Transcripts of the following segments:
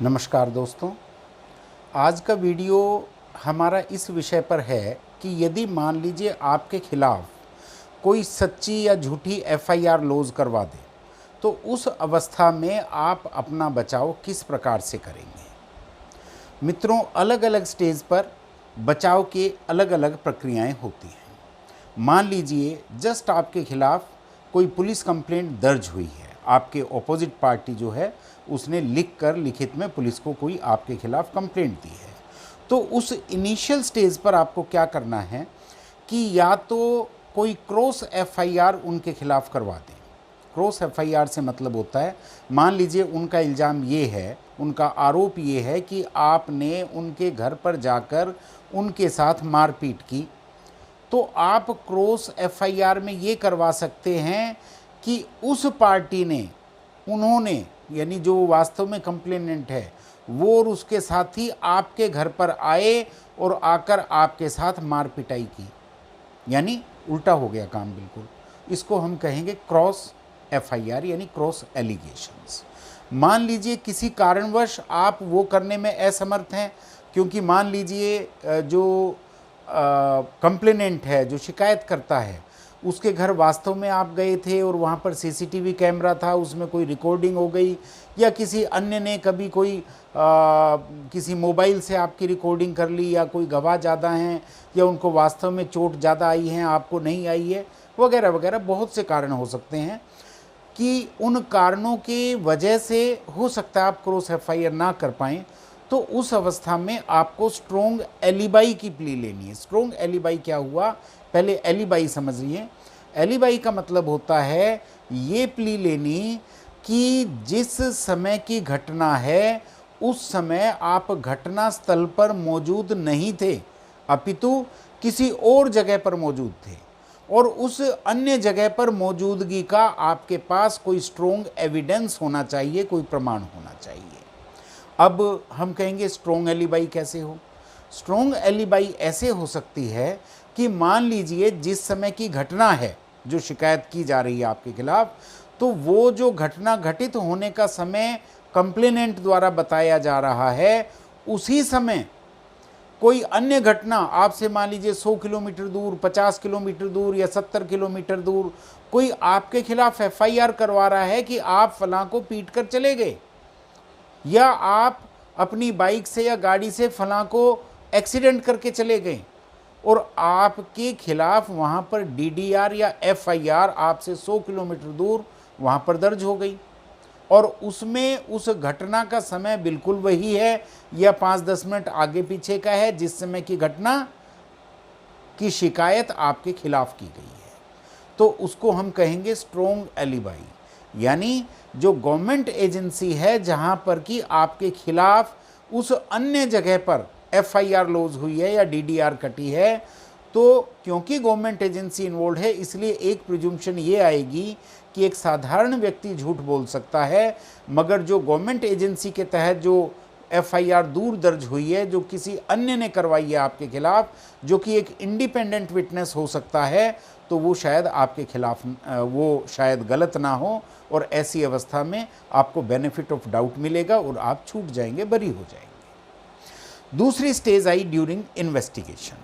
नमस्कार दोस्तों। आज का वीडियो हमारा इस विषय पर है कि यदि मान लीजिए आपके खिलाफ कोई सच्ची या झूठी एफआईआर लॉज करवा दे तो उस अवस्था में आप अपना बचाव किस प्रकार से करेंगे। मित्रों, अलग अलग स्टेज पर बचाव के अलग अलग प्रक्रियाएं होती हैं। मान लीजिए जस्ट आपके खिलाफ कोई पुलिस कंप्लेंट दर्ज हुई है, आपके ऑपोजिट पार्टी जो है उसने लिखित में पुलिस को कोई आपके खिलाफ कंप्लेंट दी है, तो उस इनिशियल स्टेज पर आपको क्या करना है कि या तो कोई क्रॉस एफआईआर उनके खिलाफ करवा दें। क्रॉस एफआईआर से मतलब होता है, मान लीजिए उनका इल्ज़ाम ये है, उनका आरोप ये है कि आपने उनके घर पर जाकर उनके साथ मारपीट की, तो आप क्रॉस एफआईआर में ये करवा सकते हैं कि उस पार्टी ने, उन्होंने, यानी जो वास्तव में कंप्लेनेंट है वो और उसके साथी आपके घर पर आए और आकर आपके साथ मार पिटाई की, यानी उल्टा हो गया काम बिल्कुल। इसको हम कहेंगे क्रॉस एफआईआर यानी क्रॉस एलिगेशंस। मान लीजिए किसी कारणवश आप वो करने में असमर्थ हैं, क्योंकि मान लीजिए जो कंप्लेनेंट है, जो शिकायत करता है, उसके घर वास्तव में आप गए थे और वहाँ पर सीसीटीवी कैमरा था, उसमें कोई रिकॉर्डिंग हो गई, या किसी अन्य ने कभी कोई किसी मोबाइल से आपकी रिकॉर्डिंग कर ली, या कोई गवाह ज़्यादा हैं, या उनको वास्तव में चोट ज़्यादा आई है आपको नहीं आई है, वगैरह वगैरह बहुत से कारण हो सकते हैं कि उन कारणों की वजह से हो सकता है आप क्रॉस एफआईआर ना कर पाएँ। तो उस अवस्था में आपको स्ट्रोंग एलिबाई की प्ली लेनी है। स्ट्रोंग एलिबाई क्या हुआ, पहले एलिबाई समझिए। एलिबाई का मतलब होता है ये प्ली लेनी कि जिस समय की घटना है उस समय आप घटना स्थल पर मौजूद नहीं थे, अपितु किसी और जगह पर मौजूद थे, और उस अन्य जगह पर मौजूदगी का आपके पास कोई स्ट्रोंग एविडेंस होना चाहिए, कोई प्रमाण होना चाहिए। अब हम कहेंगे स्ट्रोंग एलिबाई कैसे हो। स्ट्रोंग एलिबाई ऐसे हो सकती है कि मान लीजिए जिस समय की घटना है, जो शिकायत की जा रही है आपके खिलाफ, तो वो जो घटना घटित होने का समय कंप्लेनेंट द्वारा बताया जा रहा है, उसी समय कोई अन्य घटना आपसे मान लीजिए 100 किलोमीटर दूर, 50 किलोमीटर दूर या 70 किलोमीटर दूर कोई आपके खिलाफ एफआईआर करवा रहा है कि आप फलां को पीट कर चले गए, या आप अपनी बाइक से या गाड़ी से फलां को एक्सीडेंट करके चले गए, और आपके खिलाफ वहाँ पर डीडीआर या एफआईआर आपसे 100 किलोमीटर दूर वहाँ पर दर्ज हो गई, और उसमें उस घटना का समय बिल्कुल वही है या 5-10 मिनट आगे पीछे का है जिस समय की घटना की शिकायत आपके खिलाफ की गई है, तो उसको हम कहेंगे स्ट्रोंग एलिबाई। यानी जो गवर्नमेंट एजेंसी है जहां पर कि आपके खिलाफ उस अन्य जगह पर एफआईआर लॉज हुई है या डीडीआर कटी है, तो क्योंकि गवर्नमेंट एजेंसी इन्वॉल्व है इसलिए एक प्रिजुम्पशन ये आएगी कि एक साधारण व्यक्ति झूठ बोल सकता है, मगर जो गवर्नमेंट एजेंसी के तहत जो एफआईआर दूर दर्ज हुई है, जो किसी अन्य ने करवाई है आपके खिलाफ, जो कि एक इंडिपेंडेंट विटनेस हो सकता है, तो वो शायद आपके खिलाफ वो शायद गलत ना हो, और ऐसी अवस्था में आपको बेनिफिट ऑफ डाउट मिलेगा और आप छूट जाएंगे, बरी हो जाएंगे। दूसरी stage I during investigation.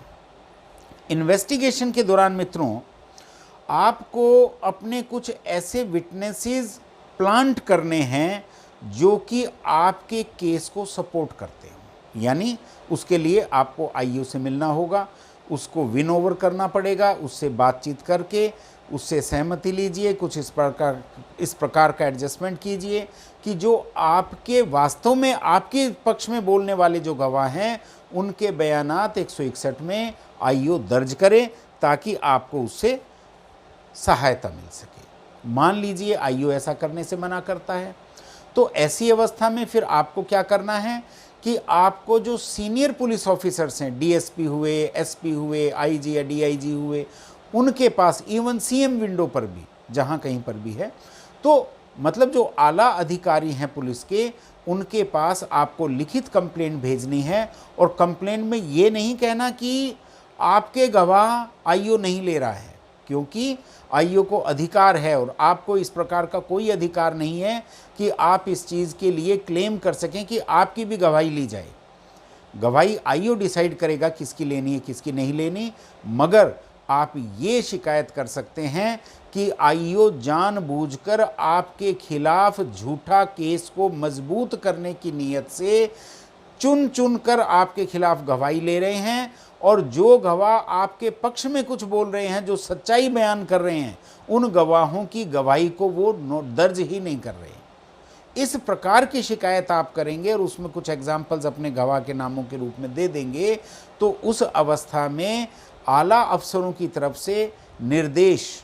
Investigation के दौरान मित्रों आपको अपने कुछ ऐसे विटनेसेस प्लांट करने हैं जो कि आपके केस को सपोर्ट करते हो, यानी उसके लिए आपको आईओ से मिलना होगा, उसको विन ओवर करना पड़ेगा, उससे बातचीत करके उससे सहमति लीजिए, कुछ इस प्रकार का एडजस्टमेंट कीजिए कि जो आपके वास्तव में आपके पक्ष में बोलने वाले जो गवाह हैं उनके बयानात 161 में आईओ दर्ज करें, ताकि आपको उससे सहायता मिल सके। मान लीजिए आईओ ऐसा करने से मना करता है, तो ऐसी अवस्था में फिर आपको क्या करना है कि आपको जो सीनियर पुलिस ऑफिसर्स हैं, डीएसपी हुए, एसपी हुए, आईजी या डीआईजी हुए, उनके पास, इवन सीएम विंडो पर भी, जहां कहीं पर भी है, तो मतलब जो आला अधिकारी हैं पुलिस के, उनके पास आपको लिखित कंप्लेंट भेजनी है, और कंप्लेंट में ये नहीं कहना कि आपके गवाह आईओ नहीं ले रहा है, क्योंकि आईओ को अधिकार है और आपको इस प्रकार का कोई अधिकार नहीं है कि आप इस चीज़ के लिए क्लेम कर सकें कि आपकी भी गवाही ली जाए। गवाही आईओ डिसाइड करेगा किसकी लेनी है किसकी नहीं लेनी, मगर आप ये शिकायत कर सकते हैं कि आईओ जानबूझकर आपके खिलाफ झूठा केस को मजबूत करने की नीयत से चुन चुन कर आपके खिलाफ गवाही ले रहे हैं, और जो गवाह आपके पक्ष में कुछ बोल रहे हैं, जो सच्चाई बयान कर रहे हैं, उन गवाहों की गवाही को वो दर्ज ही नहीं कर रहे। इस प्रकार की शिकायत आप करेंगे और उसमें कुछ एग्जाम्पल्स अपने गवाह के नामों के रूप में दे देंगे, तो उस अवस्था में आला अफसरों की तरफ से निर्देश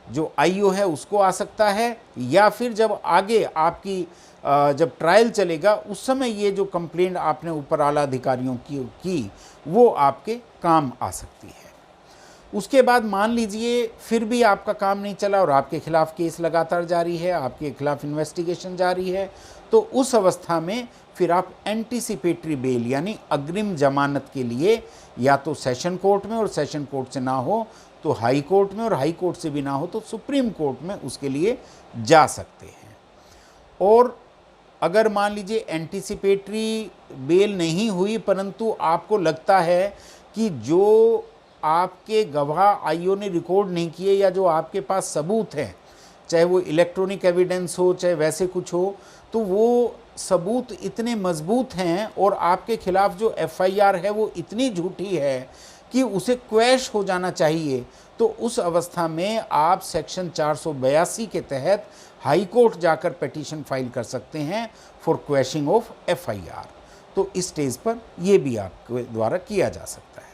जो आईओ है उसको आ सकता है, या फिर जब आगे आपकी जब ट्रायल चलेगा उस समय ये जो कंप्लेंट आपने ऊपर आला अधिकारियों की वो आपके काम आ सकती है। उसके बाद मान लीजिए फिर भी आपका काम नहीं चला और आपके खिलाफ केस लगातार जारी है, आपके खिलाफ इन्वेस्टिगेशन जारी है, तो उस अवस्था में फिर आप एंटीसिपेटरी बेल यानी अग्रिम जमानत के लिए या तो सेशन कोर्ट में, और सेशन कोर्ट से ना हो तो हाई कोर्ट में, और हाई कोर्ट से भी ना हो तो सुप्रीम कोर्ट में उसके लिए जा सकते हैं। और अगर मान लीजिए एंटीसिपेटरी बेल नहीं हुई परंतु आपको लगता है कि जो आपके गवाह आईओ ने रिकॉर्ड नहीं किए या जो आपके पास सबूत हैं, चाहे वो इलेक्ट्रॉनिक एविडेंस हो चाहे वैसे कुछ हो, तो वो सबूत इतने मजबूत हैं और आपके खिलाफ जो एफआईआर है वो इतनी झूठी है कि उसे क्वैश हो जाना चाहिए, तो उस अवस्था में आप सेक्शन 482 के तहत हाई कोर्ट जाकर पिटीशन फाइल कर सकते हैं फॉर क्वैशिंग ऑफ एफआईआर। तो इस स्टेज पर यह भी आपके द्वारा किया जा सकता है।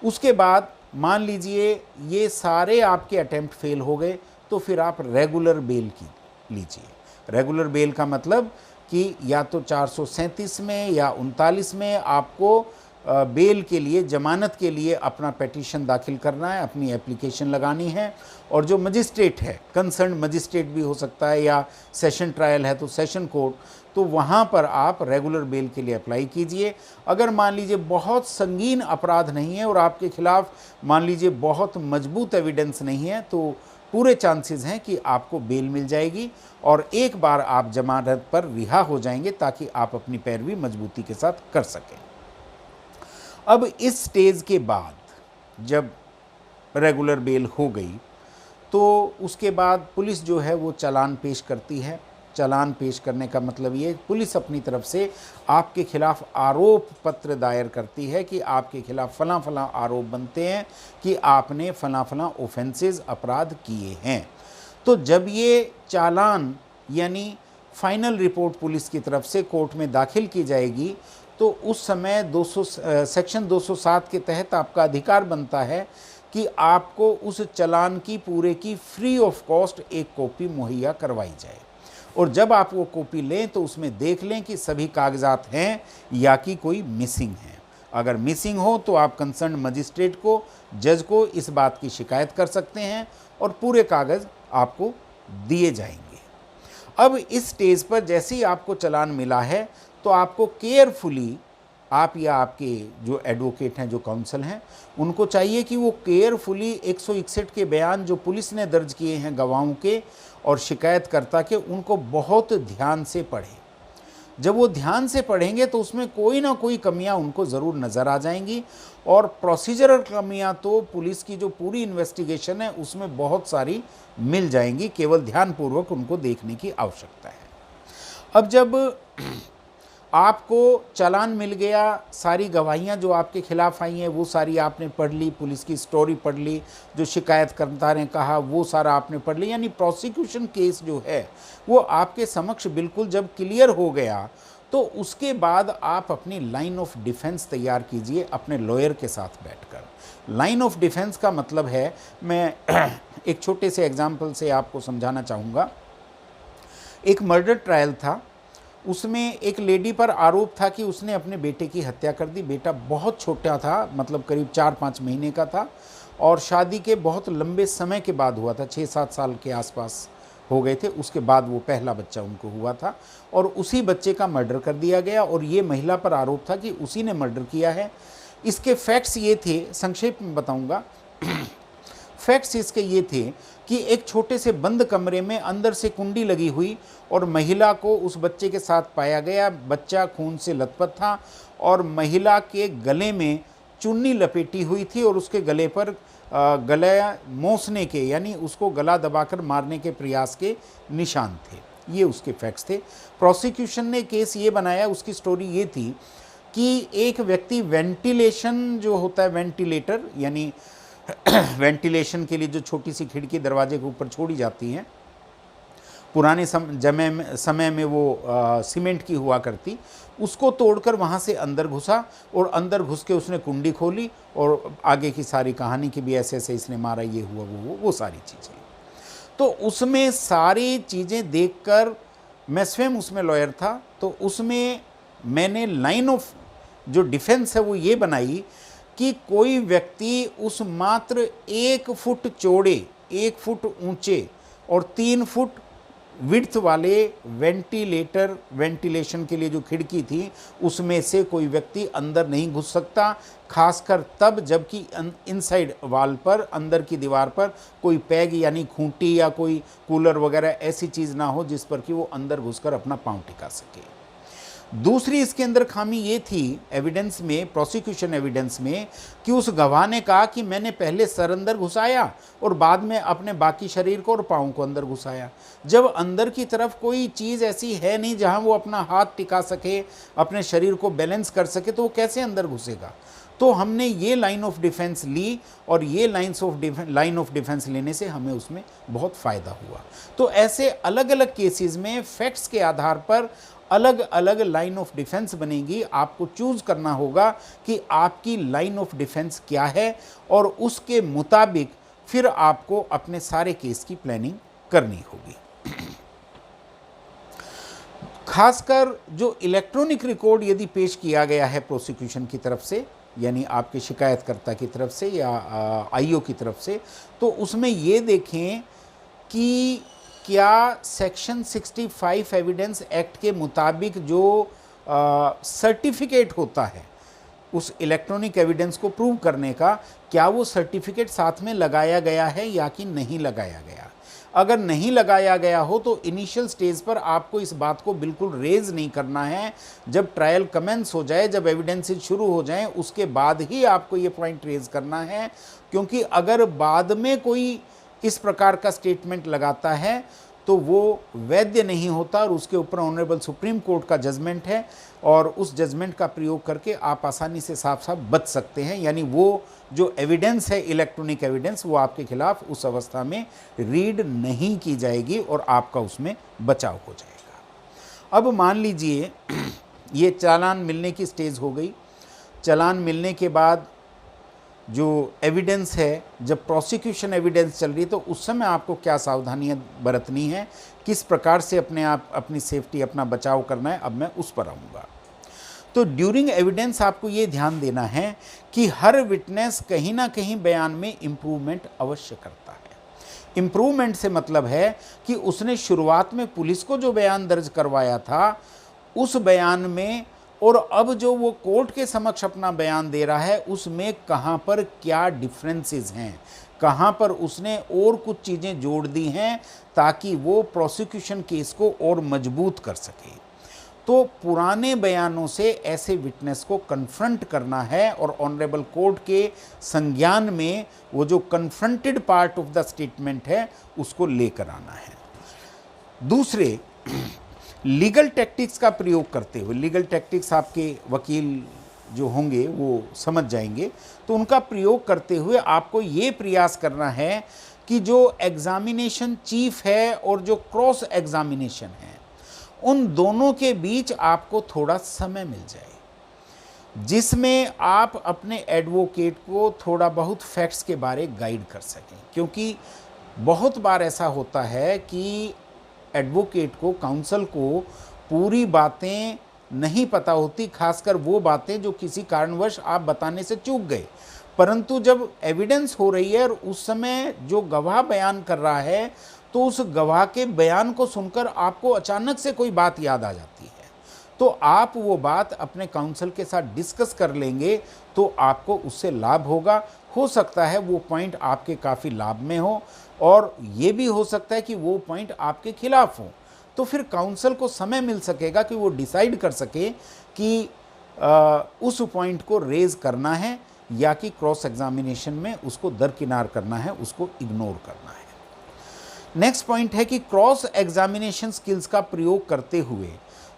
उसके बाद मान लीजिए ये सारे आपके अटेम्प्ट फेल हो गए, तो फिर आप रेगुलर बेल की लीजिए। रेगुलर बेल का मतलब कि या तो 437 में या 39 में आपको बेल के लिए, जमानत के लिए अपना पिटीशन दाखिल करना है, अपनी एप्लीकेशन लगानी है, और जो मजिस्ट्रेट है, कंसर्न मजिस्ट्रेट भी हो सकता है, या सेशन ट्रायल है तो सेशन कोर्ट, तो वहाँ पर आप रेगुलर बेल के लिए अप्लाई कीजिए। अगर मान लीजिए बहुत संगीन अपराध नहीं है और आपके खिलाफ मान लीजिए बहुत मजबूत एविडेंस नहीं है, तो पूरे चांसेस हैं कि आपको बेल मिल जाएगी और एक बार आप जमानत पर रिहा हो जाएंगे, ताकि आप अपनी पैरवी मजबूती के साथ कर सकें। अब इस स्टेज के बाद जब रेगुलर बेल हो गई, तो उसके बाद पुलिस जो है वो चालान पेश करती है। चालान पेश करने का मतलब ये, पुलिस अपनी तरफ से आपके खिलाफ आरोप पत्र दायर करती है कि आपके खिलाफ फलां फलां आरोप बनते हैं कि आपने फलां फलां ऑफेंसेस, अपराध किए हैं। तो जब ये चालान यानी फाइनल रिपोर्ट पुलिस की तरफ से कोर्ट में दाखिल की जाएगी, तो उस समय सेक्शन 207 के तहत आपका अधिकार बनता है कि आपको उस चालान की पूरे की फ्री ऑफ कॉस्ट एक कॉपी मुहैया करवाई जाए, और जब आप वो कॉपी लें तो उसमें देख लें कि सभी कागजात हैं या कि कोई मिसिंग है। अगर मिसिंग हो तो आप कंसर्न मजिस्ट्रेट को, जज को इस बात की शिकायत कर सकते हैं और पूरे कागज़ आपको दिए जाएंगे। अब इस स्टेज पर जैसे ही आपको चालान मिला है, तो आपको केयरफुली, आप या आपके जो एडवोकेट हैं, जो काउंसिल हैं, उनको चाहिए कि वो केयरफुली 161 के बयान जो पुलिस ने दर्ज किए हैं गवाहों के और शिकायतकर्ता के, उनको बहुत ध्यान से पढ़ें। जब वो ध्यान से पढ़ेंगे तो उसमें कोई ना कोई कमियां उनको ज़रूर नज़र आ जाएंगी, और प्रोसीजरल कमियां तो पुलिस की जो पूरी इन्वेस्टिगेशन है उसमें बहुत सारी मिल जाएंगी, केवल ध्यानपूर्वक उनको देखने की आवश्यकता है। अब जब आपको चालान मिल गया, सारी गवाहियाँ जो आपके खिलाफ आई हैं वो सारी आपने पढ़ ली, पुलिस की स्टोरी पढ़ ली, जो शिकायतकर्ता ने कहा वो सारा आपने पढ़ लिया, यानी प्रोसिक्यूशन केस जो है वो आपके समक्ष बिल्कुल जब क्लियर हो गया, तो उसके बाद आप अपनी लाइन ऑफ डिफेंस तैयार कीजिए अपने लॉयर के साथ बैठकर। लाइन ऑफ डिफेंस का मतलब है, मैं एक छोटे से एग्जाम्पल से आपको समझाना चाहूँगा। एक मर्डर ट्रायल था, उसमें एक लेडी पर आरोप था कि उसने अपने बेटे की हत्या कर दी। बेटा बहुत छोटा था, मतलब करीब 4-5 महीने का था, और शादी के बहुत लंबे समय के बाद हुआ था, 6-7 साल के आसपास हो गए थे। उसके बाद वो पहला बच्चा उनको हुआ था, और उसी बच्चे का मर्डर कर दिया गया, और ये महिला पर आरोप था कि उसी ने मर्डर किया है। इसके फैक्ट्स ये थे, संक्षेप में बताऊँगा। फैक्ट्स इसके ये थे कि एक छोटे से बंद कमरे में अंदर से कुंडी लगी हुई और महिला को उस बच्चे के साथ पाया गया। बच्चा खून से लथपथ था और महिला के गले में चुन्नी लपेटी हुई थी और उसके गले पर गला मोसने के, यानी उसको गला दबाकर मारने के प्रयास के निशान थे। ये उसके फैक्ट्स थे। प्रोसिक्यूशन ने केस ये बनाया, उसकी स्टोरी ये थी कि एक व्यक्ति वेंटिलेशन जो होता है, वेंटिलेटर यानी वेंटिलेशन के लिए जो छोटी सी खिड़की दरवाजे के ऊपर छोड़ी जाती हैं, पुराने समय में वो सीमेंट की हुआ करती, उसको तोड़कर वहाँ से अंदर घुसा और अंदर घुस के उसने कुंडी खोली और आगे की सारी कहानी की भी ऐसे ऐसे इसने मारा, ये हुआ, वो सारी चीज़ें। तो उसमें सारी चीज़ें देखकर मैं स्वयं उसमें लॉयर था, तो उसमें मैंने लाइन ऑफ जो डिफेंस है वो ये बनाई कि कोई व्यक्ति उस मात्र 1 फुट चौड़े, 1 फुट ऊंचे और 3 फुट विड्थ वाले वेंटिलेशन के लिए जो खिड़की थी, उसमें से कोई व्यक्ति अंदर नहीं घुस सकता, खासकर तब जबकि इनसाइड वॉल पर, अंदर की दीवार पर कोई पैग यानी खूंटी या कोई कूलर वगैरह ऐसी चीज़ ना हो जिस पर कि वो अंदर घुसकर अपना पांव टिका सके। दूसरी इसके अंदर खामी ये थी एविडेंस में, प्रोसिक्यूशन एविडेंस में, कि उस गवाह ने कहा कि मैंने पहले सर अंदर घुसाया और बाद में अपने बाकी शरीर को और पाँव को अंदर घुसाया। जब अंदर की तरफ कोई चीज़ ऐसी है नहीं जहां वो अपना हाथ टिका सके, अपने शरीर को बैलेंस कर सके, तो वो कैसे अंदर घुसेगा। तो हमने ये लाइन ऑफ डिफेंस ली और ये लाइन ऑफ डिफेंस लेने से हमें उसमें बहुत फ़ायदा हुआ। तो ऐसे अलग अलग केसेस में फैक्ट्स के आधार पर अलग अलग लाइन ऑफ डिफेंस बनेगी। आपको चूज़ करना होगा कि आपकी लाइन ऑफ डिफेंस क्या है और उसके मुताबिक फिर आपको अपने सारे केस की प्लानिंग करनी होगी। खासकर जो इलेक्ट्रॉनिक रिकॉर्ड यदि पेश किया गया है प्रोसिक्यूशन की तरफ से, यानी आपके शिकायतकर्ता की तरफ से या आईओ की तरफ से, तो उसमें ये देखें कि क्या सेक्शन 65 एविडेंस एक्ट के मुताबिक जो सर्टिफिकेट होता है उस इलेक्ट्रॉनिक एविडेंस को प्रूव करने का, क्या वो सर्टिफिकेट साथ में लगाया गया है या कि नहीं लगाया गया। अगर नहीं लगाया गया हो तो इनिशियल स्टेज पर आपको इस बात को बिल्कुल रेज नहीं करना है। जब ट्रायल कमेंस हो जाए, जब एविडेंसेस शुरू हो जाएं, उसके बाद ही आपको ये पॉइंट रेज करना है, क्योंकि अगर बाद में कोई इस प्रकार का स्टेटमेंट लगाता है तो वो वैध नहीं होता और उसके ऊपर ऑनरेबल सुप्रीम कोर्ट का जजमेंट है और उस जजमेंट का प्रयोग करके आप आसानी से साफ साफ बच सकते हैं। यानी वो जो एविडेंस है, इलेक्ट्रॉनिक एविडेंस, वो आपके खिलाफ उस अवस्था में रीड नहीं की जाएगी और आपका उसमें बचाव हो जाएगा। अब मान लीजिए ये चालान मिलने की स्टेज हो गई। चालान मिलने के बाद जो एविडेंस है, जब प्रोसिक्यूशन एविडेंस चल रही है, तो उस समय आपको क्या सावधानियां बरतनी है, किस प्रकार से अपनी सेफ्टी, अपना बचाव करना है, अब मैं उस पर आऊँगा। तो ड्यूरिंग एविडेंस आपको ये ध्यान देना है कि हर विटनेस कहीं ना कहीं बयान में इम्प्रूवमेंट अवश्य करता है। इम्प्रूवमेंट से मतलब है कि उसने शुरुआत में पुलिस को जो बयान दर्ज करवाया था, उस बयान में और अब जो वो कोर्ट के समक्ष अपना बयान दे रहा है, उसमें कहाँ पर क्या डिफरेंसेस हैं, कहाँ पर उसने और कुछ चीज़ें जोड़ दी हैं ताकि वो प्रोसिक्यूशन केस को और मजबूत कर सके। तो पुराने बयानों से ऐसे विटनेस को कन्फ्रंट करना है और ऑनरेबल कोर्ट के संज्ञान में वो जो confronted part of the statement है उसको लेकर आना है। दूसरे, लीगल टैक्टिक्स का प्रयोग करते हुए, लीगल टैक्टिक्स आपके वकील जो होंगे वो समझ जाएंगे, तो उनका प्रयोग करते हुए आपको ये प्रयास करना है कि जो एग्जामिनेशन चीफ है और जो क्रॉस एग्जामिनेशन है, उन दोनों के बीच आपको थोड़ा समय मिल जाए जिसमें आप अपने एडवोकेट को थोड़ा बहुत फैक्ट्स के बारे गाइड कर सकें। क्योंकि बहुत बार ऐसा होता है कि एडवोकेट को, काउंसल को पूरी बातें नहीं पता होती, खासकर वो बातें जो किसी कारणवश आप बताने से चूक गए। परंतु जब एविडेंस हो रही है और उस समय जो गवाह बयान कर रहा है, तो उस गवाह के बयान को सुनकर आपको अचानक से कोई बात याद आ जाती है, तो आप वो बात अपने काउंसल के साथ डिस्कस कर लेंगे तो आपको उससे लाभ होगा। हो सकता है वो पॉइंट आपके काफ़ी लाभ में हो और ये भी हो सकता है कि वो पॉइंट आपके खिलाफ हो। तो फिर काउंसिल को समय मिल सकेगा कि वो डिसाइड कर सके कि उस पॉइंट को रेज करना है या कि क्रॉस एग्जामिनेशन में उसको दरकिनार करना है, उसको इग्नोर करना है। नेक्स्ट पॉइंट है कि क्रॉस एग्जामिनेशन स्किल्स का प्रयोग करते हुए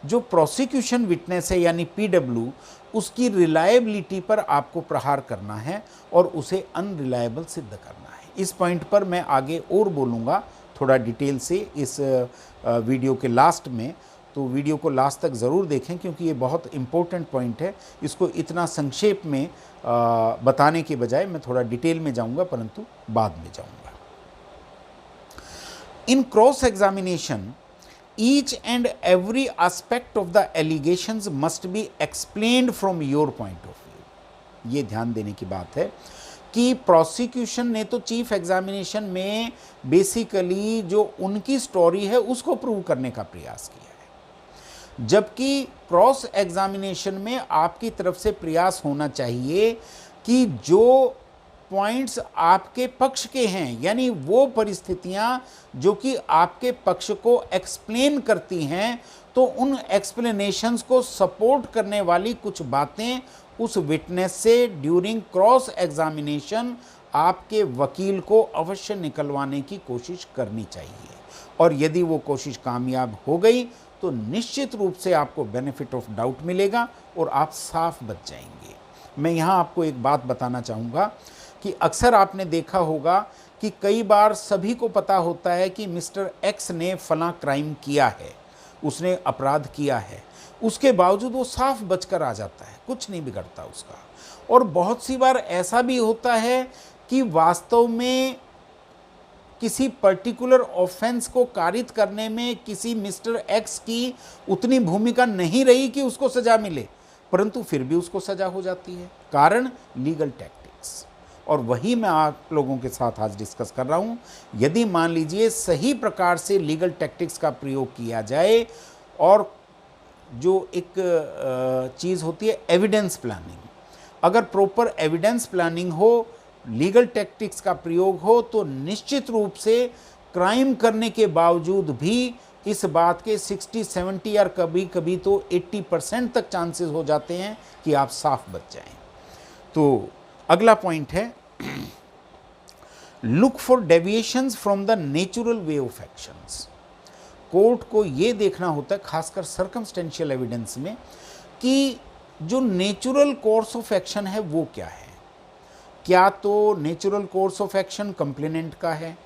जो प्रोसिक्यूशन विटनेस है यानी पीडब्ल्यू, उसकी रिलायबिलिटी पर आपको प्रहार करना है और उसे अनरिलायबल सिद्ध करना है। इस पॉइंट पर मैं आगे और बोलूँगा थोड़ा डिटेल से इस वीडियो के लास्ट में, तो वीडियो को लास्ट तक ज़रूर देखें क्योंकि ये बहुत इम्पोर्टेंट पॉइंट है। इसको इतना संक्षेप में बताने के बजाय मैं थोड़ा डिटेल में जाऊंगा, परंतु बाद में जाऊंगा। In cross examination each and every aspect of the allegations must be explained from your point of view। ये ध्यान देने की बात है कि प्रोसिक्यूशन ने तो चीफ एग्जामिनेशन में बेसिकली जो उनकी स्टोरी है उसको प्रूव करने का प्रयास किया है, जबकि क्रॉस एग्जामिनेशन में आपकी तरफ से प्रयास होना चाहिए कि जो पॉइंट्स आपके पक्ष के हैं, यानी वो परिस्थितियां जो कि आपके पक्ष को एक्सप्लेन करती हैं, तो उन एक्सप्लेनेशंस को सपोर्ट करने वाली कुछ बातें उस विटनेस से ड्यूरिंग क्रॉस एग्जामिनेशन आपके वकील को अवश्य निकलवाने की कोशिश करनी चाहिए। और यदि वो कोशिश कामयाब हो गई तो निश्चित रूप से आपको बेनिफिट ऑफ डाउट मिलेगा और आप साफ बच जाएंगे। मैं यहाँ आपको एक बात बताना चाहूँगा कि अक्सर आपने देखा होगा कि कई बार सभी को पता होता है कि मिस्टर एक्स ने फलां क्राइम किया है, उसने अपराध किया है, उसके बावजूद वो साफ बचकर आ जाता है, कुछ नहीं बिगड़ता उसका। और बहुत सी बार ऐसा भी होता है कि वास्तव में किसी पर्टिकुलर ऑफेंस को कारित करने में किसी मिस्टर एक्स की उतनी भूमिका नहीं रही कि उसको सजा मिले, परंतु फिर भी उसको सजा हो जाती है, कारण लीगल टैक्टिक्स। और वही मैं आप लोगों के साथ आज डिस्कस कर रहा हूँ। यदि मान लीजिए सही प्रकार से लीगल टैक्टिक्स का प्रयोग किया जाए और जो एक चीज़ होती है एविडेंस प्लानिंग, अगर प्रॉपर एविडेंस प्लानिंग हो, लीगल टैक्टिक्स का प्रयोग हो, तो निश्चित रूप से क्राइम करने के बावजूद भी इस बात के 60-70 और कभी कभी तो 80% तक चांसेस हो जाते हैं कि आप साफ बच जाएं। तो अगला पॉइंट है look for deviations from the natural way of actions. Court को ये देखना होता है, खासकर सर्कमस्टेंशियल एविडेंस में, कि जो नेचुरल कोर्स ऑफ एक्शन है वो क्या है। क्या तो natural course of action complainant का है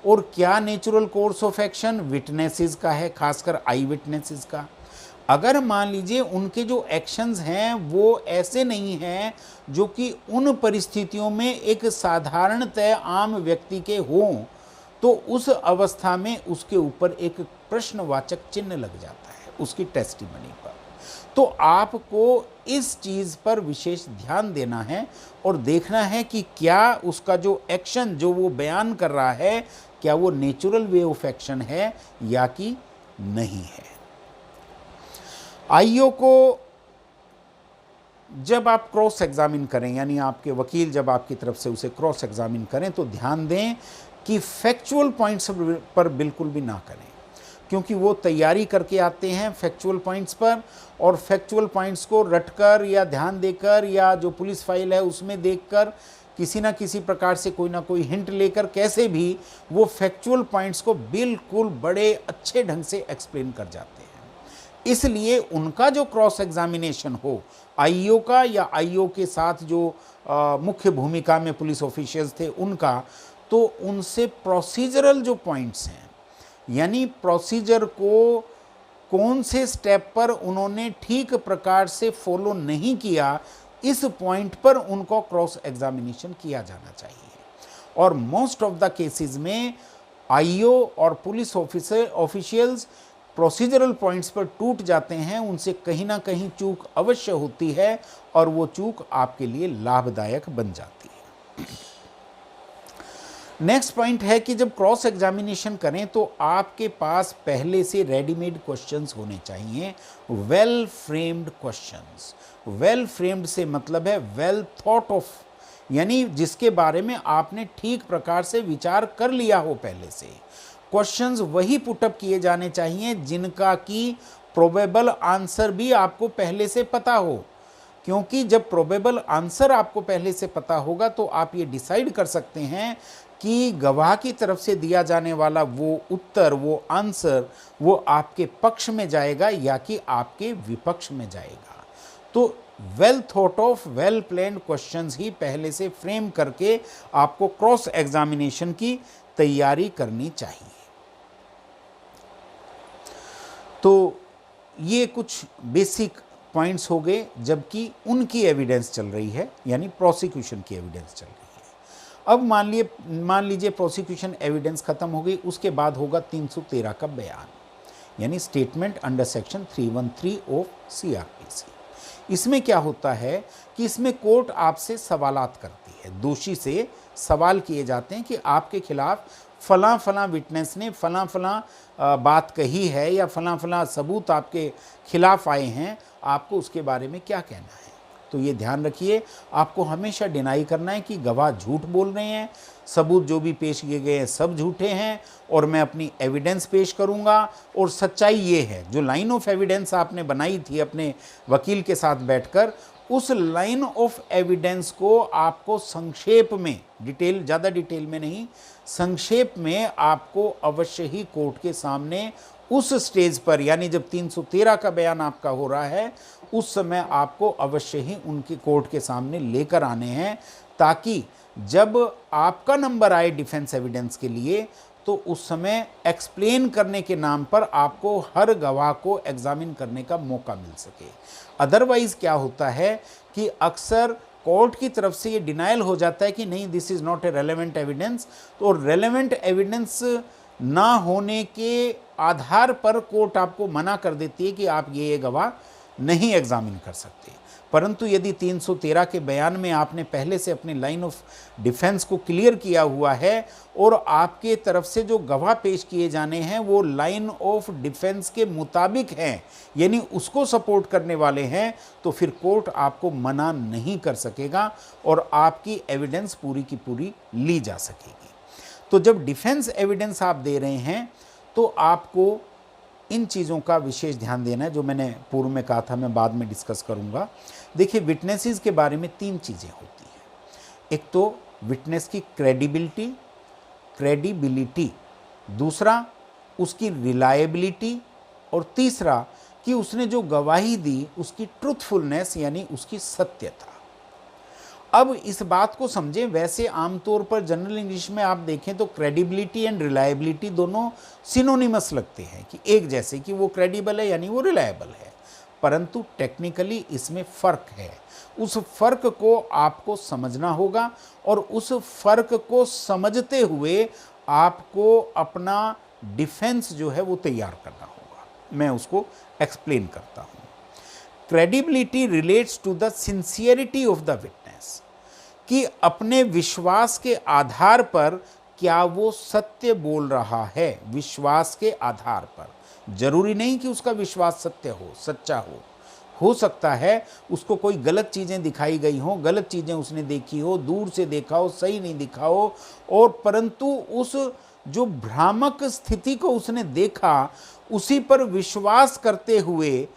और क्या natural course of action witnesses का है, खासकर आई विटनेसेस का। अगर मान लीजिए उनके जो एक्शंस हैं वो ऐसे नहीं हैं जो कि उन परिस्थितियों में एक साधारणतः आम व्यक्ति के हों, तो उस अवस्था में उसके ऊपर एक प्रश्नवाचक चिन्ह लग जाता है उसकी टेस्टिमनी पर। तो आपको इस चीज़ पर विशेष ध्यान देना है और देखना है कि क्या उसका जो एक्शन जो वो बयान कर रहा है, क्या वो नेचुरल वे ऑफ एक्शन है या कि नहीं है। आईओ को जब आप क्रॉस एग्जामिन करें, यानी आपके वकील जब आपकी तरफ से उसे क्रॉस एग्जामिन करें, तो ध्यान दें कि फैक्चुअल पॉइंट्स पर बिल्कुल भी ना करें, क्योंकि वो तैयारी करके आते हैं फैक्चुअल पॉइंट्स पर, और फैक्चुअल पॉइंट्स को रटकर या ध्यान देकर या जो पुलिस फाइल है उसमें देखकर किसी ना किसी प्रकार से कोई ना कोई हिंट लेकर कैसे भी वो फैक्चुअल पॉइंट्स को बिल्कुल बड़े अच्छे ढंग से एक्सप्लेन कर जाते हैं। इसलिए उनका जो क्रॉस एग्जामिनेशन हो आईओ का या आईओ के साथ जो मुख्य भूमिका में पुलिस ऑफिशियल्स थे उनका, तो उनसे प्रोसीजरल जो पॉइंट्स हैं, यानी प्रोसीजर को कौन से स्टेप पर उन्होंने ठीक प्रकार से फॉलो नहीं किया, इस पॉइंट पर उनको क्रॉस एग्जामिनेशन किया जाना चाहिए। और मोस्ट ऑफ द केसेस में आईओ और पुलिस ऑफिशियल्स प्रोसीजरल पॉइंट्स पर टूट जाते हैं, उनसे कहीं ना कहीं चूक अवश्य होती है और वो चूक आपके लिए लाभदायक बन जाती है। नेक्स्ट पॉइंट है कि जब क्रॉस एग्जामिनेशन करें तो आपके पास पहले से रेडीमेड क्वेश्चंस होने चाहिए, well framed questions. Well framed से मतलब है वेल थॉट ऑफ यानी जिसके बारे में आपने ठीक प्रकार से विचार कर लिया हो पहले से। क्वेश्चंस वही पुटअप किए जाने चाहिए जिनका कि प्रोबेबल आंसर भी आपको पहले से पता हो, क्योंकि जब प्रोबेबल आंसर आपको पहले से पता होगा तो आप ये डिसाइड कर सकते हैं कि गवाह की तरफ से दिया जाने वाला वो उत्तर, वो आंसर, वो आपके पक्ष में जाएगा या कि आपके विपक्ष में जाएगा। तो well thought of, well planned questions ही पहले से फ्रेम करके आपको क्रॉस एग्जामिनेशन की तैयारी करनी चाहिए। तो ये कुछ बेसिक पॉइंट्स हो गए, जबकि उनकी एविडेंस चल रही है, यानी प्रोसिक्यूशन की एविडेंस चल रही है। अब मान लीजिए प्रोसिक्यूशन एविडेंस खत्म हो गई, उसके बाद होगा 313 का बयान, यानी statement under section 313 of CRPC। इसमें क्या होता है कि इसमें कोर्ट आपसे सवालात करती है, दोषी से सवाल किए जाते हैं कि आपके खिलाफ फलां फलां विटनेस ने फलां फलां बात कही है या फलां फलां सबूत आपके खिलाफ आए हैं, आपको उसके बारे में क्या कहना है। तो ये ध्यान रखिए, आपको हमेशा डिनाई करना है कि गवाह झूठ बोल रहे हैं, सबूत जो भी पेश किए गए हैं सब झूठे हैं और मैं अपनी एविडेंस पेश करूंगा। और सच्चाई ये है, जो लाइन ऑफ एविडेंस आपने बनाई थी अपने वकील के साथ बैठकर, उस लाइन ऑफ एविडेंस को आपको संक्षेप में, ज़्यादा डिटेल में नहीं, संक्षेप में आपको अवश्य ही कोर्ट के सामने उस स्टेज पर, यानी जब 313 का बयान आपका हो रहा है, उस समय आपको अवश्य ही उनके कोर्ट के सामने लेकर आने हैं, ताकि जब आपका नंबर आए डिफेंस एविडेंस के लिए तो उस समय एक्सप्लेन करने के नाम पर आपको हर गवाह को एग्जामिन करने का मौका मिल सके। अदरवाइज क्या होता है कि अक्सर कोर्ट की तरफ से ये डिनायल हो जाता है कि नहीं, this is not a relevant evidence. तो रेलेवेंट एविडेंस ना होने के आधार पर कोर्ट आपको मना कर देती है कि आप ये गवाह नहीं एग्जामिन कर सकते। परंतु यदि 313 के बयान में आपने पहले से अपनी लाइन ऑफ डिफेंस को क्लियर किया हुआ है और आपके तरफ से जो गवाह पेश किए जाने हैं वो लाइन ऑफ डिफेंस के मुताबिक हैं, यानी उसको सपोर्ट करने वाले हैं, तो फिर कोर्ट आपको मना नहीं कर सकेगा और आपकी एविडेंस पूरी की पूरी ली जा सकेगी। तो जब डिफेंस एविडेंस आप दे रहे हैं तो आपको इन चीज़ों का विशेष ध्यान देना है, जो मैंने पूर्व में कहा था, मैं बाद में डिस्कस करूंगा। देखिए, विटनेसेस के बारे में 3 चीज़ें होती हैं। एक तो विटनेस की क्रेडिबिलिटी, दूसरा उसकी रिलायबिलिटी, और तीसरा कि उसने जो गवाही दी उसकी ट्रूथफुलनेस, यानी उसकी सत्यता। अब इस बात को समझें, वैसे आमतौर पर जनरल इंग्लिश में आप देखें तो क्रेडिबिलिटी एंड रिलायबिलिटी दोनों सिनोनिमस लगते हैं, कि एक जैसे, कि वो क्रेडिबल है यानी वो रिलायबल है, परंतु टेक्निकली इसमें फ़र्क है। उस फ़र्क को आपको समझना होगा और उस फ़र्क को समझते हुए आपको अपना डिफेंस जो है वो तैयार करना होगा। मैं उसको एक्सप्लेन करता हूँ। Credibility relates to the sincerity of the witness, कि अपने विश्वास के आधार पर क्या वो सत्य बोल रहा है। विश्वास के आधार पर, जरूरी नहीं कि उसका विश्वास सत्य हो, सच्चा हो सकता है उसको कोई गलत चीज़ें दिखाई गई हों, गलत चीज़ें उसने देखी हो, दूर से देखा हो, सही नहीं दिखा हो, और परंतु उस जो भ्रामक स्थिति को उसने देखा उसी पर विश्वास करते हुए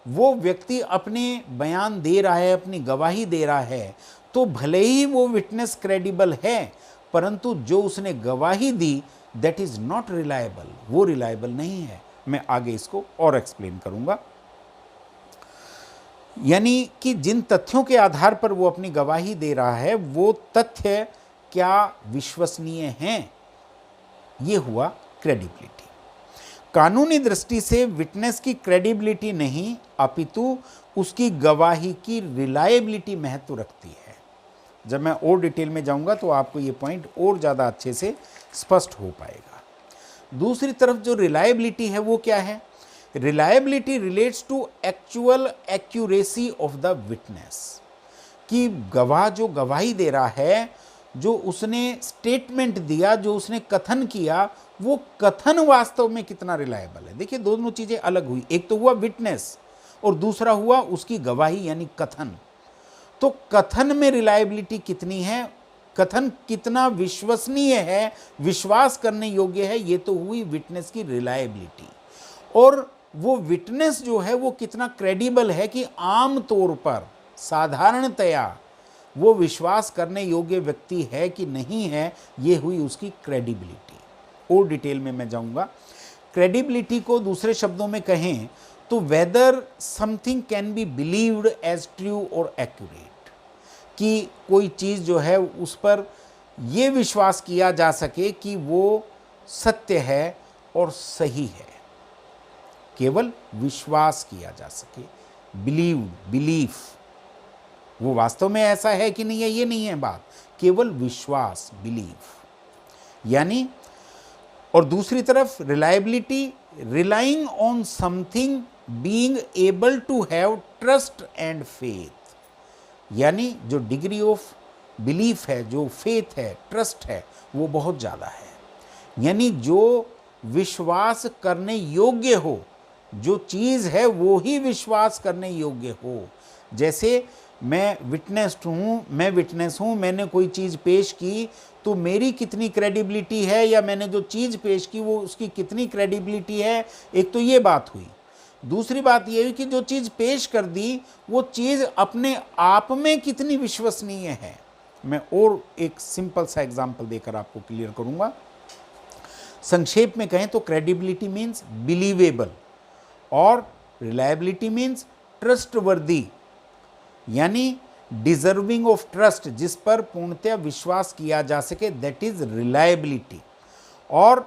वो व्यक्ति अपने बयान दे रहा है, अपनी गवाही दे रहा है, तो भले ही वो विटनेस क्रेडिबल है, परंतु जो उसने गवाही दी दैट इज़ नॉट रिलायबल, वो रिलायबल नहीं है। मैं आगे इसको और एक्सप्लेन करूंगा। यानी कि जिन तथ्यों के आधार पर वो अपनी गवाही दे रहा है वो तथ्य क्या विश्वसनीय हैं, ये हुआ क्रेडिबिलिटी। कानूनी दृष्टि से विटनेस की क्रेडिबिलिटी नहीं अपितु उसकी गवाही की रिलायबिलिटी महत्व रखती है। जब मैं और डिटेल में जाऊंगा तो आपको ये पॉइंट और ज़्यादा अच्छे से स्पष्ट हो पाएगा। दूसरी तरफ जो रिलायबिलिटी है वो क्या है? Reliability relates to actual accuracy of the witness, कि गवाह जो गवाही दे रहा है, जो उसने स्टेटमेंट दिया, जो उसने कथन किया, वो कथन वास्तव में कितना रिलायबल है। देखिए, दोनों चीज़ें अलग हुई, एक तो हुआ विटनेस और दूसरा हुआ उसकी गवाही यानी कथन। तो कथन में रिलायबिलिटी कितनी है, कथन कितना विश्वसनीय है, विश्वास करने योग्य है, ये तो हुई विटनेस की रिलायबिलिटी। और वो विटनेस जो है वो कितना क्रेडिबल है कि आम तौर पर साधारणतया वो विश्वास करने योग्य व्यक्ति है कि नहीं है, ये हुई उसकी क्रेडिबिलिटी। और डिटेल में मैं जाऊंगा। क्रेडिबिलिटी को दूसरे शब्दों में कहें तो whether something can be believed as true और एक्यूरेट, कि कोई चीज़ जो है उस पर ये विश्वास किया जा सके कि वो सत्य है और सही है। केवल विश्वास किया जा सके, बिलीव्ड, बिलीफ, वो वास्तव में ऐसा है कि नहीं है ये नहीं है बात, केवल विश्वास, बिलीफ। यानी और दूसरी तरफ reliability, relying on something, being able to have trust and faith. यानी जो डिग्री ऑफ बिलीफ है, जो फेथ है, ट्रस्ट है, वो बहुत ज़्यादा है। यानी जो विश्वास करने योग्य हो, जो चीज़ है वो ही विश्वास करने योग्य हो। जैसे मैं विटनेस हूँ, मैंने कोई चीज़ पेश की तो मेरी कितनी क्रेडिबिलिटी है, या मैंने जो चीज़ पेश की वो उसकी कितनी क्रेडिबिलिटी है, एक तो ये बात हुई। दूसरी बात ये हुई कि जो चीज़ पेश कर दी वो चीज़ अपने आप में कितनी विश्वसनीय है। मैं और एक सिंपल सा एग्जाम्पल देकर आपको क्लियर करूँगा। संक्षेप में कहें तो क्रेडिबिलिटी मीन्स बिलीवेबल और रिलायबिलिटी मीन्स ट्रस्टवर्दी, यानी डिजर्विंग ऑफ ट्रस्ट, जिस पर पूर्णतः विश्वास किया जा सके, दैट इज रिलायबिलिटी। और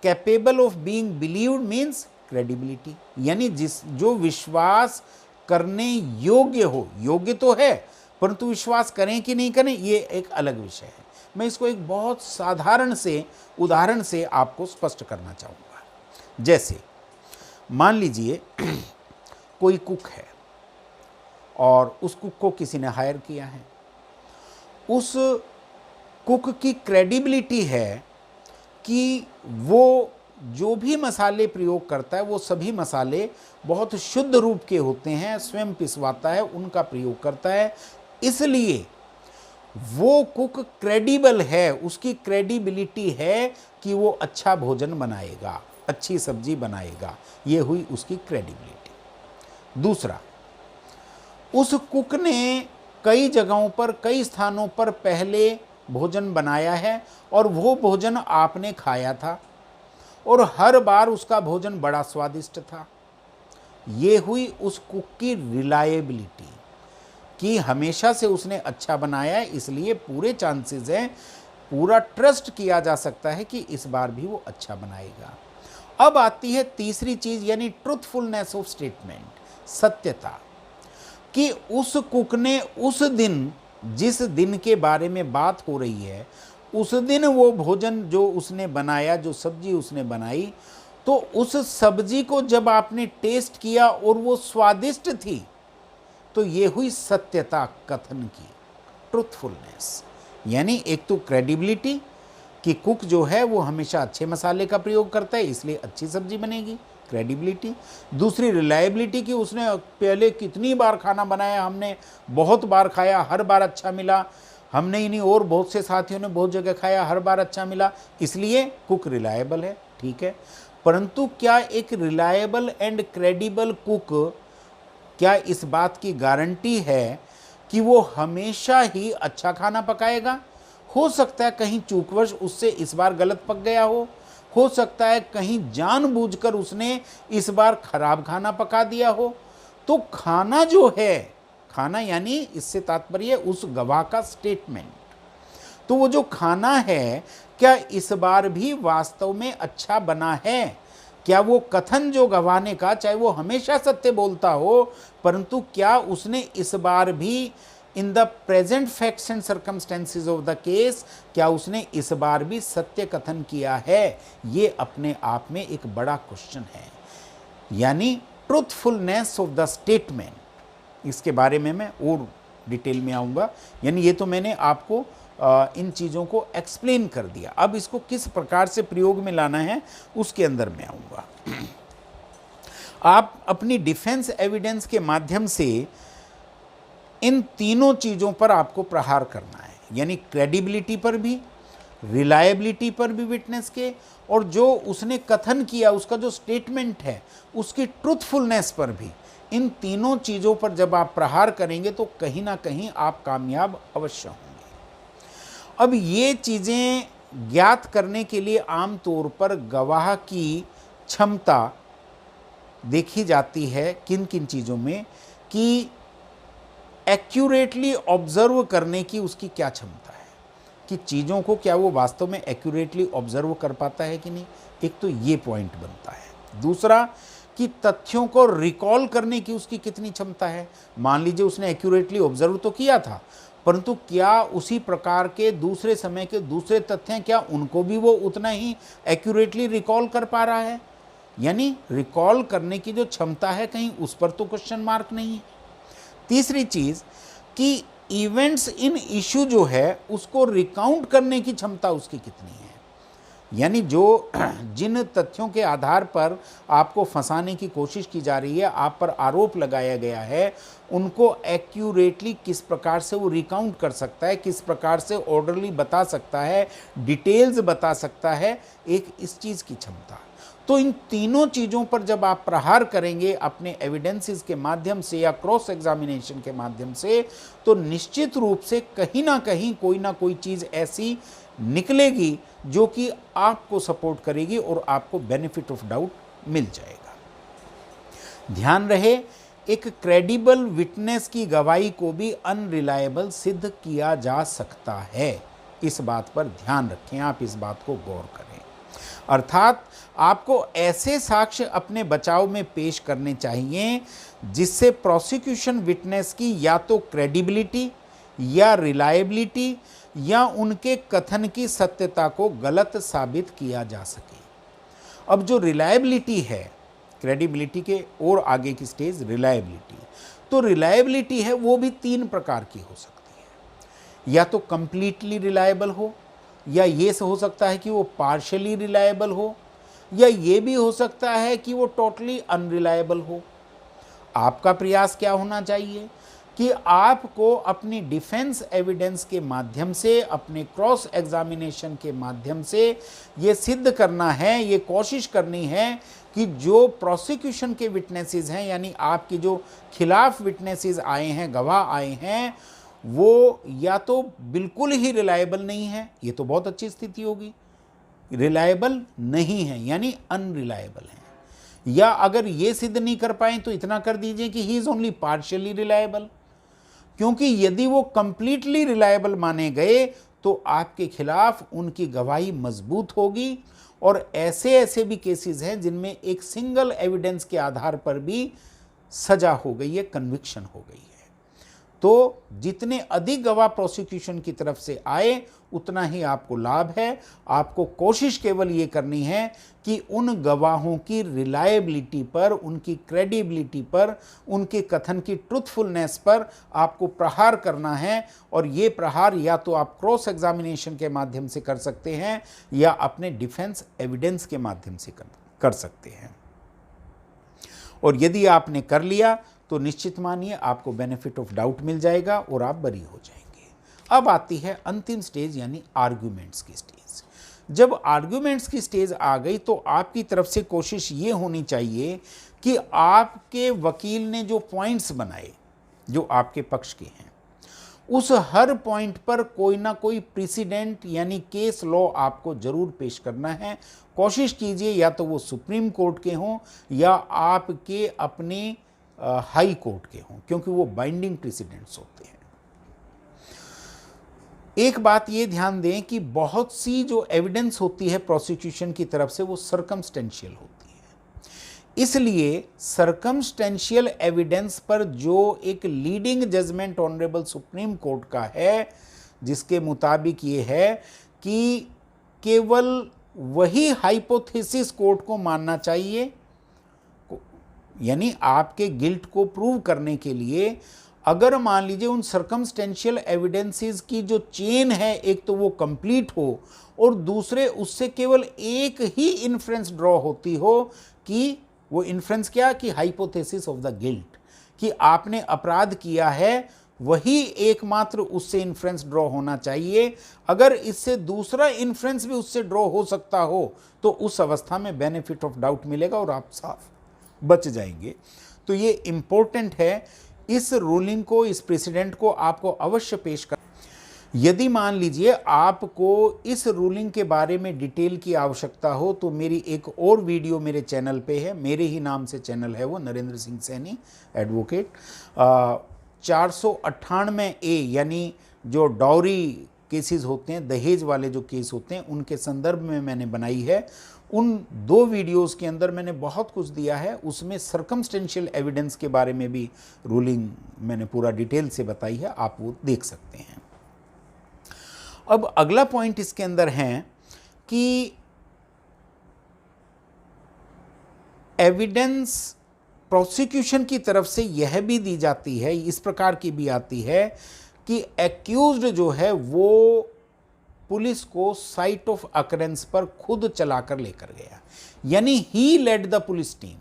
capable of being believed means credibility, यानी जो विश्वास करने योग्य हो, योग्य तो है परंतु विश्वास करें कि नहीं करें ये एक अलग विषय है। मैं इसको एक बहुत साधारण से उदाहरण से आपको स्पष्ट करना चाहूँगा। जैसे मान लीजिए कोई कुक है और उस कुक को किसी ने हायर किया है। उस कुक की क्रेडिबिलिटी है कि वो जो भी मसाले प्रयोग करता है वो सभी मसाले बहुत शुद्ध रूप के होते हैं, स्वयं पिसवाता है, उनका प्रयोग करता है, इसलिए वो कुक क्रेडिबल है, उसकी क्रेडिबिलिटी है कि वो अच्छा भोजन बनाएगा, अच्छी सब्जी बनाएगा। ये हुई उसकी क्रेडिबिलिटी। दूसरा, उस कुक ने कई जगहों पर, कई स्थानों पर पहले भोजन बनाया है और वो भोजन आपने खाया था और हर बार उसका भोजन बड़ा स्वादिष्ट था। ये हुई उस कुक की रिलायबिलिटी कि हमेशा से उसने अच्छा बनाया है, इसलिए पूरे चांसेस हैं, पूरा ट्रस्ट किया जा सकता है कि इस बार भी वो अच्छा बनाएगा। अब आती है तीसरी चीज़, यानी ट्रूथफुलनेस ऑफ स्टेटमेंट, सत्यता, कि उस कुक ने उस दिन, जिस दिन के बारे में बात हो रही है, उस दिन वो भोजन जो उसने बनाया, जो सब्जी उसने बनाई, तो उस सब्जी को जब आपने टेस्ट किया और वो स्वादिष्ट थी, तो ये हुई सत्यता कथन की, ट्रूथफुलनेस। यानी एक तो क्रेडिबिलिटी कि कुक जो है वो हमेशा अच्छे मसाले का प्रयोग करता है इसलिए अच्छी सब्जी बनेगी, क्रेडिबिलिटी। दूसरी रिलायबिलिटी कि उसने पहले कितनी बार खाना बनाया, हमने बहुत बार खाया, हर बार अच्छा मिला, हमने ही नहीं और बहुत से साथियों ने बहुत जगह खाया, हर बार अच्छा मिला, इसलिए कुक रिलायबल है, ठीक है। परंतु क्या एक रिलायबल एंड क्रेडिबल कुक, क्या इस बात की गारंटी है कि वो हमेशा ही अच्छा खाना पकाएगा? हो सकता है कहीं चूकवश उससे इस बार गलत पक गया हो सकता है कहीं जानबूझकर उसने इस बार खराब खाना पका दिया हो। तो खाना जो है, खाना यानी इससे तात्पर्य उस गवाह का स्टेटमेंट, तो वो जो खाना है क्या इस बार भी वास्तव में अच्छा बना है? क्या वो कथन जो गवाह ने कहा, चाहे वो हमेशा सत्य बोलता हो, परंतु क्या उसने इस बार भी in the present facts and circumstances of the case, क्या उसने इस बार भी सत्य कथन किया है? ये अपने आप में एक बड़ा क्वेश्चन है, यानी ट्रूथफुलनेस ऑफ द स्टेटमेंट। इसके बारे में मैं और डिटेल में आऊँगा, यानी ये तो मैंने आपको इन चीज़ों को एक्सप्लेन कर दिया। अब इसको किस प्रकार से प्रयोग में लाना है उसके अंदर मैं आऊँगा। आप अपनी डिफेंस एविडेंस के माध्यम से इन तीनों चीज़ों पर आपको प्रहार करना है, यानी क्रेडिबिलिटी पर भी, रिलायबिलिटी पर भी विटनेस के, और जो उसने कथन किया उसका जो स्टेटमेंट है उसकी ट्रुथफुलनेस पर भी। इन तीनों चीज़ों पर जब आप प्रहार करेंगे तो कहीं ना कहीं आप कामयाब अवश्य होंगे। अब ये चीज़ें ज्ञात करने के लिए आमतौर पर गवाह की क्षमता देखी जाती है किन किन चीज़ों में, कि एक्यूरेटली ऑब्जर्व करने की उसकी क्या क्षमता है, कि चीज़ों को क्या वो वास्तव में एक्यूरेटली ऑब्जर्व कर पाता है कि नहीं, एक तो ये पॉइंट बनता है। दूसरा कि तथ्यों को रिकॉल करने की उसकी कितनी क्षमता है। मान लीजिए उसने एक्यूरेटली ऑब्जर्व तो किया था, परंतु क्या उसी प्रकार के दूसरे समय के दूसरे तथ्य हैं, क्या उनको भी वो उतना ही एक्यूरेटली रिकॉल कर पा रहा है, यानी रिकॉल करने की जो क्षमता है कहीं उस पर तो क्वेश्चन मार्क नहीं है। तीसरी चीज़ कि इवेंट्स इन इशू जो है उसको रिकाउंट करने की क्षमता उसकी कितनी है, यानी जो जिन तथ्यों के आधार पर आपको फंसाने की कोशिश की जा रही है, आप पर आरोप लगाया गया है, उनको एक्यूरेटली किस प्रकार से वो रिकाउंट कर सकता है, किस प्रकार से ऑर्डरली बता सकता है, डिटेल्स बता सकता है, एक इस चीज़ की क्षमता। तो इन तीनों चीज़ों पर जब आप प्रहार करेंगे अपने एविडेंसेस के माध्यम से या क्रॉस एग्जामिनेशन के माध्यम से, तो निश्चित रूप से कहीं ना कहीं कोई ना कोई चीज़ ऐसी निकलेगी जो कि आपको सपोर्ट करेगी और आपको बेनिफिट ऑफ डाउट मिल जाएगा। ध्यान रहे, एक क्रेडिबल विटनेस की गवाही को भी अनरिलायबल सिद्ध किया जा सकता है। इस बात पर ध्यान रखें, आप इस बात को गौर करें। अर्थात आपको ऐसे साक्ष्य अपने बचाव में पेश करने चाहिए जिससे प्रोसिक्यूशन विटनेस की या तो क्रेडिबिलिटी या रिलायबिलिटी या उनके कथन की सत्यता को गलत साबित किया जा सके। अब जो रिलायबिलिटी है, क्रेडिबिलिटी के और आगे की स्टेज रिलायबिलिटी, तो रिलायबिलिटी है वो भी तीन प्रकार की हो सकती है, या तो कंप्लीटली रिलायबल हो, या ये हो सकता है कि वो पार्शियली रिलायबल हो, या ये भी हो सकता है कि वो टोटली अनरिलायबल हो। आपका प्रयास क्या होना चाहिए कि आपको अपनी डिफेंस एविडेंस के माध्यम से, अपने क्रॉस एग्जामिनेशन के माध्यम से ये सिद्ध करना है, ये कोशिश करनी है कि जो प्रोसिक्यूशन के विटनेसेस हैं, यानी आपके जो खिलाफ विटनेसेस आए हैं, गवाह आए हैं, वो या तो बिल्कुल ही रिलायबल नहीं है, ये तो बहुत अच्छी स्थिति होगी, रिलायबल नहीं है यानी अनरिलायबल है, या अगर ये सिद्ध नहीं कर पाए तो इतना कर दीजिए कि he is only partially reliable, क्योंकि यदि वो कंप्लीटली रिलायबल माने गए तो आपके खिलाफ उनकी गवाही मजबूत होगी। और ऐसे ऐसे भी केसेस हैं जिनमें एक सिंगल एविडेंस के आधार पर भी सजा हो गई है, कन्विक्शन हो गई है। तो जितने अधिक गवाह प्रोसिक्यूशन की तरफ से आए उतना ही आपको लाभ है। आपको कोशिश केवल ये करनी है कि उन गवाहों की रिलायबिलिटी पर, उनकी क्रेडिबिलिटी पर, उनके कथन की ट्रुथफुलनेस पर आपको प्रहार करना है। और ये प्रहार या तो आप क्रॉस एग्जामिनेशन के माध्यम से कर सकते हैं या अपने डिफेंस एविडेंस के माध्यम से कर सकते हैं। और यदि आपने कर लिया तो निश्चित मानिए आपको बेनिफिट ऑफ डाउट मिल जाएगा और आप बरी हो जाएंगे। अब आती है अंतिम स्टेज यानी आर्ग्यूमेंट्स की स्टेज। जब आर्ग्यूमेंट्स की स्टेज आ गई तो आपकी तरफ से कोशिश ये होनी चाहिए कि आपके वकील ने जो पॉइंट्स बनाए जो आपके पक्ष के हैं, उस हर पॉइंट पर कोई ना कोई प्रेसिडेंट यानी केस लॉ आपको जरूर पेश करना है। कोशिश कीजिए या तो वो सुप्रीम कोर्ट के हों या आपके अपने हाई कोर्ट के हों, क्योंकि वो बाइंडिंग प्रेसिडेंट्स होते हैं। एक बात ये ध्यान दें कि बहुत सी जो एविडेंस होती है प्रोसिक्यूशन की तरफ से वो सर्कमस्टेंशियल होती है। इसलिए सर्कमस्टेंशियल एविडेंस पर जो एक leading judgment honourable Supreme Court का है, जिसके मुताबिक ये है कि केवल वही हाइपोथेसिस कोर्ट को मानना चाहिए, यानी आपके गिल्ट को प्रूव करने के लिए अगर मान लीजिए उन सर्कमस्टेंशियल एविडेंसेस की जो चेन है, एक तो वो कंप्लीट हो और दूसरे उससे केवल एक ही इन्फ्रेंस ड्रॉ होती हो कि वो इन्फ्रेंस क्या, कि हाइपोथेसिस ऑफ द गिल्ट, कि आपने अपराध किया है वही एकमात्र उससे इन्फ्रेंस ड्रॉ होना चाहिए। अगर इससे दूसरा इन्फ्रेंस भी उससे ड्रॉ हो सकता हो तो उस अवस्था में बेनिफिट ऑफ डाउट मिलेगा और आप साफ बच जाएंगे। तो ये इंपॉर्टेंट है, इस रूलिंग को, इस प्रेसिडेंट को आपको अवश्य पेश कर। यदि मान लीजिए आपको इस रूलिंग के बारे में डिटेल की आवश्यकता हो तो मेरी एक और वीडियो मेरे चैनल पे है, मेरे ही नाम से चैनल है वो, नरेंद्र सिंह सैनी एडवोकेट। 498A यानी जो डाउरी केसेस होते हैं, दहेज वाले जो केस होते हैं, उनके संदर्भ में मैंने बनाई है। उन 2 वीडियोस के अंदर मैंने बहुत कुछ दिया है, उसमें सर्कमस्टेंशियल एविडेंस के बारे में भी रूलिंग मैंने पूरा डिटेल से बताई है, आप वो देख सकते हैं। अब अगला पॉइंट इसके अंदर है कि एविडेंस प्रोसिक्यूशन की तरफ से यह भी दी जाती है, इस प्रकार की भी आती है कि एक्यूज्ड जो है वो पुलिस को साइट ऑफ अकरेंस पर खुद चलाकर लेकर गया, यानी ही लेड द पुलिस टीम।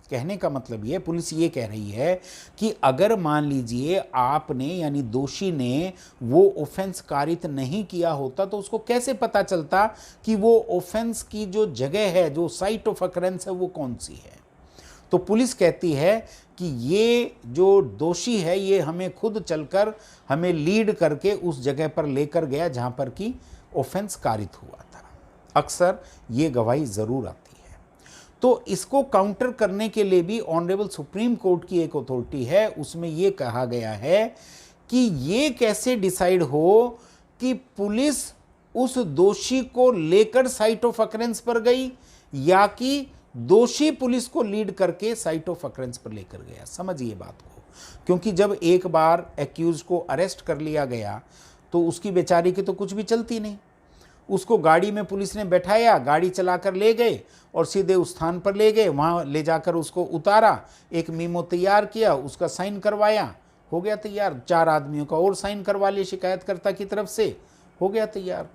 कहने का मतलब ये, पुलिस ये कह रही है कि अगर मान लीजिए आपने यानी दोषी ने वो ऑफेंस कारित नहीं किया होता तो उसको कैसे पता चलता कि वो ऑफेंस की जो जगह है, जो साइट ऑफ अकरेंस है, वो कौन सी है। तो पुलिस कहती है कि ये जो दोषी है ये हमें खुद चलकर, हमें लीड करके उस जगह पर लेकर गया जहां पर कि ऑफेंस कारित हुआ था। अक्सर ये गवाही जरूर आती है। तो इसको काउंटर करने के लिए भी ऑनरेबल सुप्रीम कोर्ट की एक अथॉरिटी है, उसमें ये कहा गया है कि ये कैसे डिसाइड हो कि पुलिस उस दोषी को लेकर साइट ऑफ अकरेंस पर गई या कि दोषी पुलिस को लीड करके साइट ऑफ अकरेंस पर लेकर गया। समझिए बात को, क्योंकि जब एक बार एक्यूज को अरेस्ट कर लिया गया तो उसकी बेचारी की तो कुछ भी चलती नहीं। उसको गाड़ी में पुलिस ने बैठाया, गाड़ी चलाकर ले गए और सीधे उस स्थान पर ले गए, वहाँ ले जाकर उसको उतारा, एक मीमो तैयार किया, उसका साइन करवाया, हो गया तैयार। 4 आदमियों का और साइन करवा लिए शिकायतकर्ता की तरफ से, हो गया तैयार।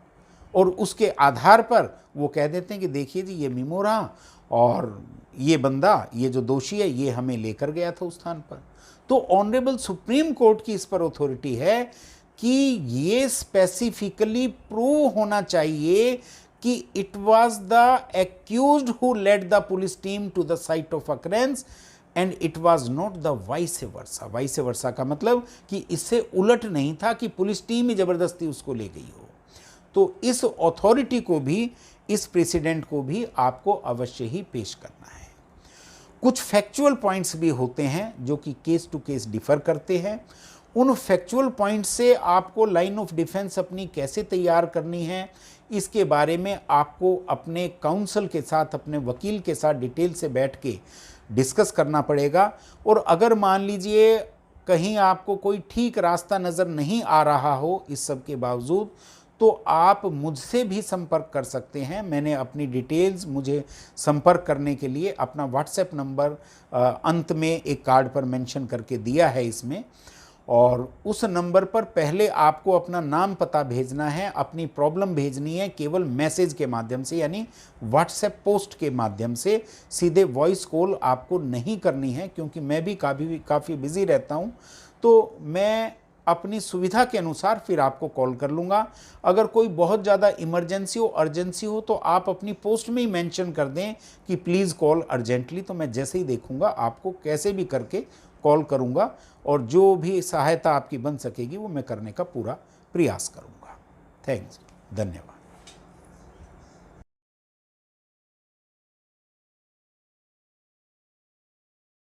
और उसके आधार पर वो कह देते हैं कि देखिए जी ये मीमो रहा और ये बंदा, ये जो दोषी है, ये हमें लेकर गया था उस स्थान पर। तो ऑनरेबल सुप्रीम कोर्ट की इस पर अथॉरिटी है कि ये स्पेसिफिकली प्रूव होना चाहिए कि it was the accused who led the police team to the site of occurrence and it was not the vice versa. Vice versa का मतलब कि इससे उलट नहीं था कि पुलिस टीम ही जबरदस्ती उसको ले गई हो। तो इस अथॉरिटी को भी, इस प्रेसिडेंट को भी आपको अवश्य ही पेश करना है। कुछ फैक्चुअल पॉइंट्स भी होते हैं जो कि केस टू केस डिफर करते हैं। उन फैक्चुअल पॉइंट से आपको लाइन ऑफ डिफेंस अपनी कैसे तैयार करनी है, इसके बारे में आपको अपने काउंसल के साथ, अपने वकील के साथ डिटेल से बैठ के डिस्कस करना पड़ेगा। और अगर मान लीजिए कहीं आपको कोई ठीक रास्ता नज़र नहीं आ रहा हो इस सब के बावजूद, तो आप मुझसे भी संपर्क कर सकते हैं। मैंने अपनी डिटेल्स, मुझे संपर्क करने के लिए अपना व्हाट्सएप नंबर अंत में एक कार्ड पर मेंशन करके दिया है इसमें, और उस नंबर पर पहले आपको अपना नाम पता भेजना है, अपनी प्रॉब्लम भेजनी है केवल मैसेज के माध्यम से, यानी व्हाट्सएप पोस्ट के माध्यम से। सीधे वॉइस कॉल आपको नहीं करनी है, क्योंकि मैं भी काफ़ी बिजी रहता हूँ, तो मैं अपनी सुविधा के अनुसार फिर आपको कॉल कर लूँगा। अगर कोई बहुत ज़्यादा इमरजेंसी हो, अर्जेंसी हो, तो आप अपनी पोस्ट में ही मेंशन कर दें कि प्लीज़ कॉल अर्जेंटली, तो मैं जैसे ही देखूँगा आपको कैसे भी करके कॉल करूँगा और जो भी सहायता आपकी बन सकेगी वो मैं करने का पूरा प्रयास करूँगा। थैंक्स, धन्यवाद।